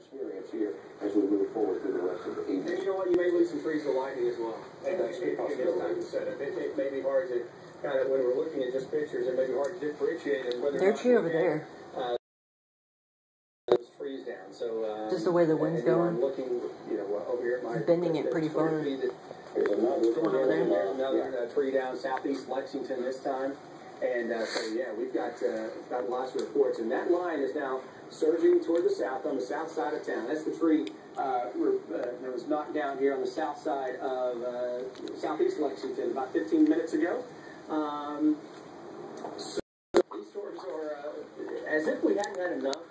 experience here as we move forward through the rest of the evening. And you know what? You may lose some trees to lightning as well. And it is time to set it. It may be hard to kind of, when we're looking at just pictures, it may be hard to differentiate whether their tree over there. Those trees down. So just the way the wind's going. I'm looking, over here at my bending it pretty far. There's another tree down southeast Lexington this time. And so, yeah, we've got lots of reports. And that line is now surging toward the south, on the south side of town. That's the tree that was knocked down here on the south side of southeast Lexington about 15 minutes ago. So these storms are, as if we hadn't had enough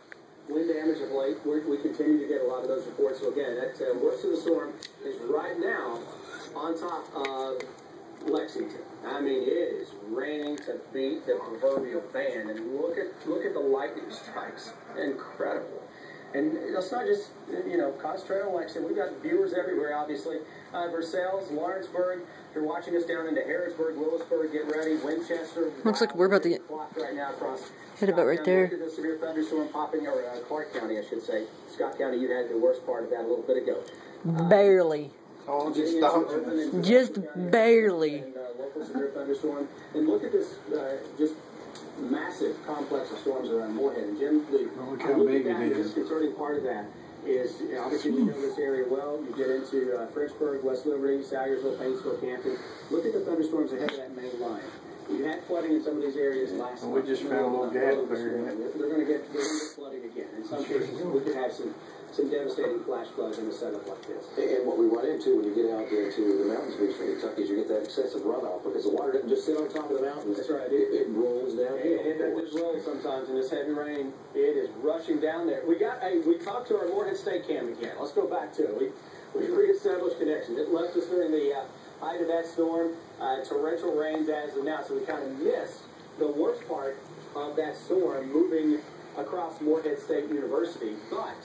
wind damage of late, we continue to get a lot of those reports. So, again, that worst of the storm is right now on top of Lexington. I mean, it is raining to beat the proverbial band, and look at the lightning strikes. Incredible. And it's not just, concentrate on Lexington. We've got viewers everywhere, obviously. Versailles, Lawrenceburg, if you're watching us down into Harrodsburg, Lewisburg, get ready. Winchester. Looks like we're about to get right now across hit about right there. Look at the severe thunderstorm popping, or Clark County, I should say. Scott County, you had the worst part of that a little bit ago. Barely. Oh, just barely. And, local severe thunderstorm. And look at this just massive complex of storms around Moorhead. And Jim, look how big it is. The concerning part of that is, obviously, you know this area well. You get into Frenchburg, West Liberty, Salyersville, Paintsville, Campton. Look at the thunderstorms ahead of that main line. You had flooding in some of these areas last month. We just found a little gas there. They're going to get flooding again. In some cases, we could have some devastating flash floods in a setup like this. And what we run into when you get out into the mountains of eastern Kentucky is you get that excessive runoff because the water doesn't just sit on top of the mountains. That's right. It rolls down. It just rolls sometimes in this heavy rain. It is rushing down there. We talked to our Moorhead State Cam again. Let's go back to it. We reestablished connections. It left us during the height of that storm. Torrential rains as of now, so we kind of missed the worst part of that storm moving across Moorhead State University. But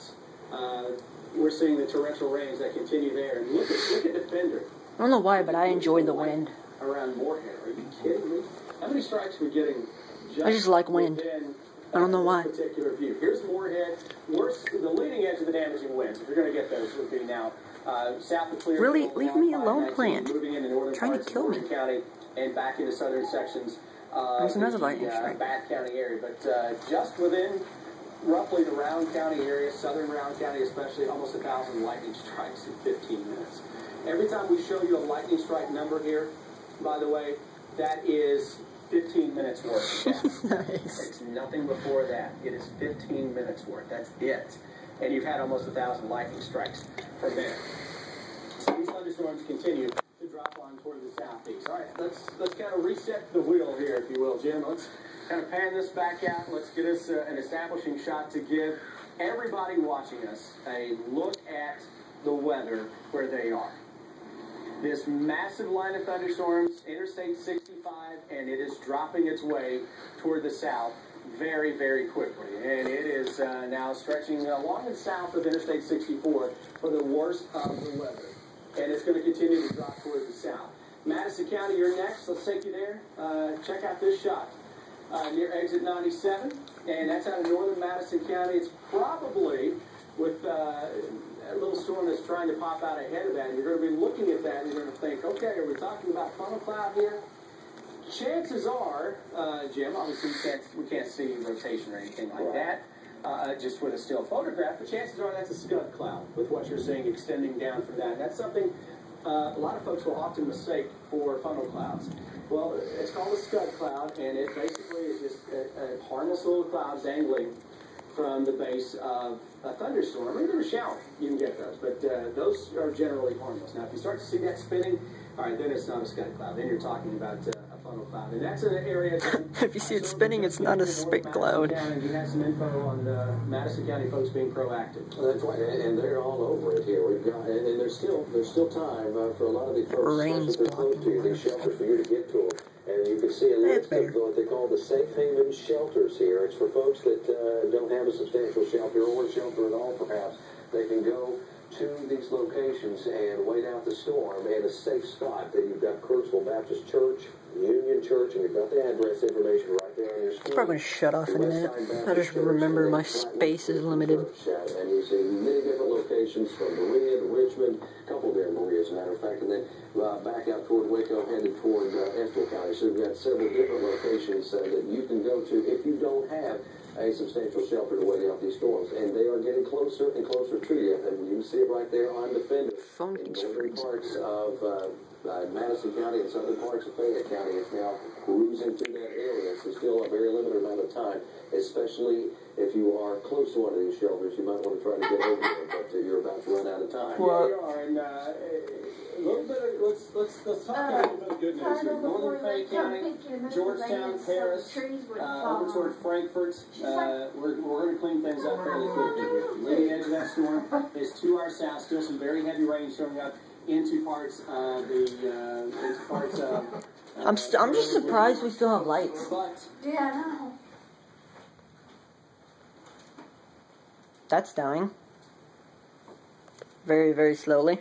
we're seeing the torrential rains that continue there. And look at Defender. I don't know why, but I enjoy the wind. Around Moorhead. Are you kidding me? How many strikes are we getting? I just like wind. I don't know why. Particular view. Here's Moorhead. The leading edge of the damaging winds, if you're going to get those, would be now south of Clearfield. Really? Leave me alone, plant. Moving into northern trying to kill me. County and back into southern sections There's another lightning strike. Bath County area. But just within roughly the Round County area, southern Round County especially, almost 1,000 lightning strikes in 15 minutes. Every time we show you a lightning strike number here, by the way, that is 15 minutes worth. Nice. It's nothing before that. It is 15 minutes worth. That's it. And you've had almost 1,000 lightning strikes from there. So these thunderstorms continue to drop on toward the southeast. All right, let's kind of reset the wheel here, if you will, Jim. Let's kind of pan this back out. Let's get us an establishing shot to give everybody watching us a look at the weather where they are. This massive line of thunderstorms, Interstate 65, and it is dropping its way toward the south very, very quickly. And it is now stretching along the south of Interstate 64 for the worst of the weather. And it's going to continue to drop toward the south. Madison County, you're next. Let's take you there. Check out this shot near exit 97. And that's out of northern Madison County. It's probably with a little storm that's trying to pop out ahead of that. You're going to be looking at that and you're going to think, okay, are we talking about funnel cloud here? Chances are, Jim, obviously we can't see rotation or anything like that, just with a still photograph, but chances are that's a scud cloud with what you're seeing extending down from that. That's something a lot of folks will often mistake for funnel clouds. Well, it's called a scud cloud, and it basically is just a harmless little cloud dangling from the base of a thunderstorm, or even a shower. You can get those, but those are generally harmless. Now, if you start to see that spinning, all right, then it's not a scud cloud. Then you're talking about a funnel cloud, and that's an area. If you see it spinning, it's not a spit cloud. And you have some info on the Madison County folks being proactive. Well, that's right, and they're all over it here. We've got, and there's still time for a lot of these folks that are close to you, these shelters for you to get to them. And you can see a list of what they call the safe haven shelters here. It's for folks that don't have a substantial shelter or a shelter at all, perhaps. They can go to these locations and wait out the storm in a safe spot. That you've got Kirksville Baptist Church, Union Church, and you've got the address information right there on your screen. I'm probably going to shut off in a minute. I just remember my space is limited. And you see many locations from Berea to Richmond, a couple there in Berea, as a matter of fact, and then back out toward Waco, headed toward Estill County. So we've got several different locations that you can go to if you don't have a substantial shelter to wait out these storms. And they are getting closer and closer to you. And you can see it right there on Defender. In northern parts of Madison County and southern parts of Fayette County, it's now cruising through that area. So still a very limited amount of time, especially if you are close to one of these shelters. You might want to try to get over there, but you're about to run out of time. Well, yeah, you are. And a little bit of, let's talk a little bit of good news here. Northern Fayette County, Georgetown, Paris, over towards Frankfurt. We're going to clean things up fairly quickly here. Leading edge of that storm is to our south. Still some very heavy rain showing up into parts of I'm just surprised we still have lights. But Yeah, I know. That's dying. Very, very slowly.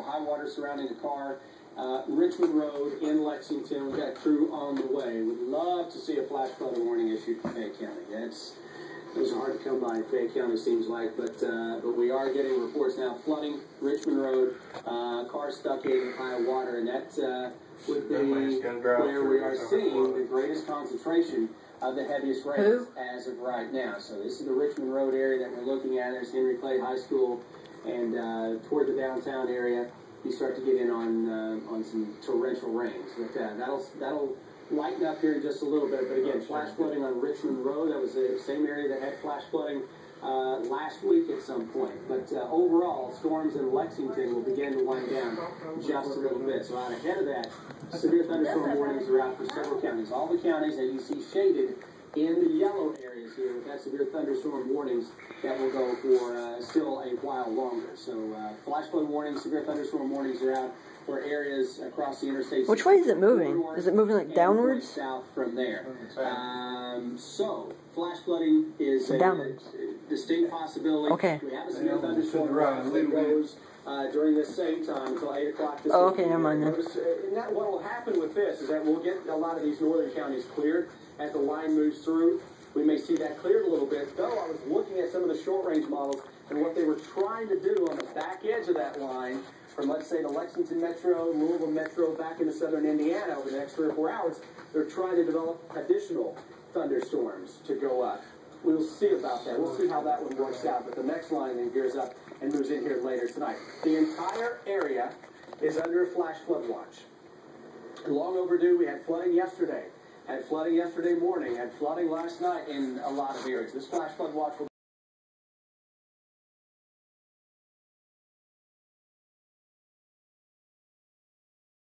High water surrounding the car. Richmond Road in Lexington. We've got a crew on the way. We'd love to see a flash flood warning issued for Fayette County. Those are hard to come by in Fayette County, seems like, but we are getting reports now flooding Richmond Road, cars stuck in high water, and that would be where we are seeing the greatest concentration of the heaviest rains as of right now. So this is the Richmond Road area that we're looking at. There's Henry Clay High School, and toward the downtown area, you start to get in on some torrential rains. But that'll lighten up here in just a little bit. But again, flash flooding on Richmond Road. That was the same area that had flash flooding last week at some point. But overall, storms in Lexington will begin to wind down just a little bit. So out ahead of that, severe thunderstorm warnings are out for several counties. All the counties that you see shaded in the yellow areas here, we've had severe thunderstorm warnings that will go for still a while longer. So flash flood warnings, severe thunderstorm warnings are out for areas across the interstate. Which way is it moving? Is it moving like downwards? South from there. So flash flooding is a distinct possibility. Okay. We have a severe thunderstorm that goes during this same time until 8 o'clock this okay, never mind then. And that what will happen with this is that we'll get a lot of these northern counties cleared as the line moves through. We may see that cleared a little bit, though I was looking at some of the short-range models, and what they were trying to do on the back edge of that line, from let's say the Lexington Metro, Louisville Metro, back into southern Indiana over the next 3 or 4 hours, they're trying to develop additional thunderstorms to go up. We'll see about that. We'll see how that one works out, but the next line then gears up and moves in here later tonight. The entire area is under a flash flood watch. Long overdue. We had flooding yesterday. Had flooding yesterday morning. Had flooding last night in a lot of areas. This flash flood watch will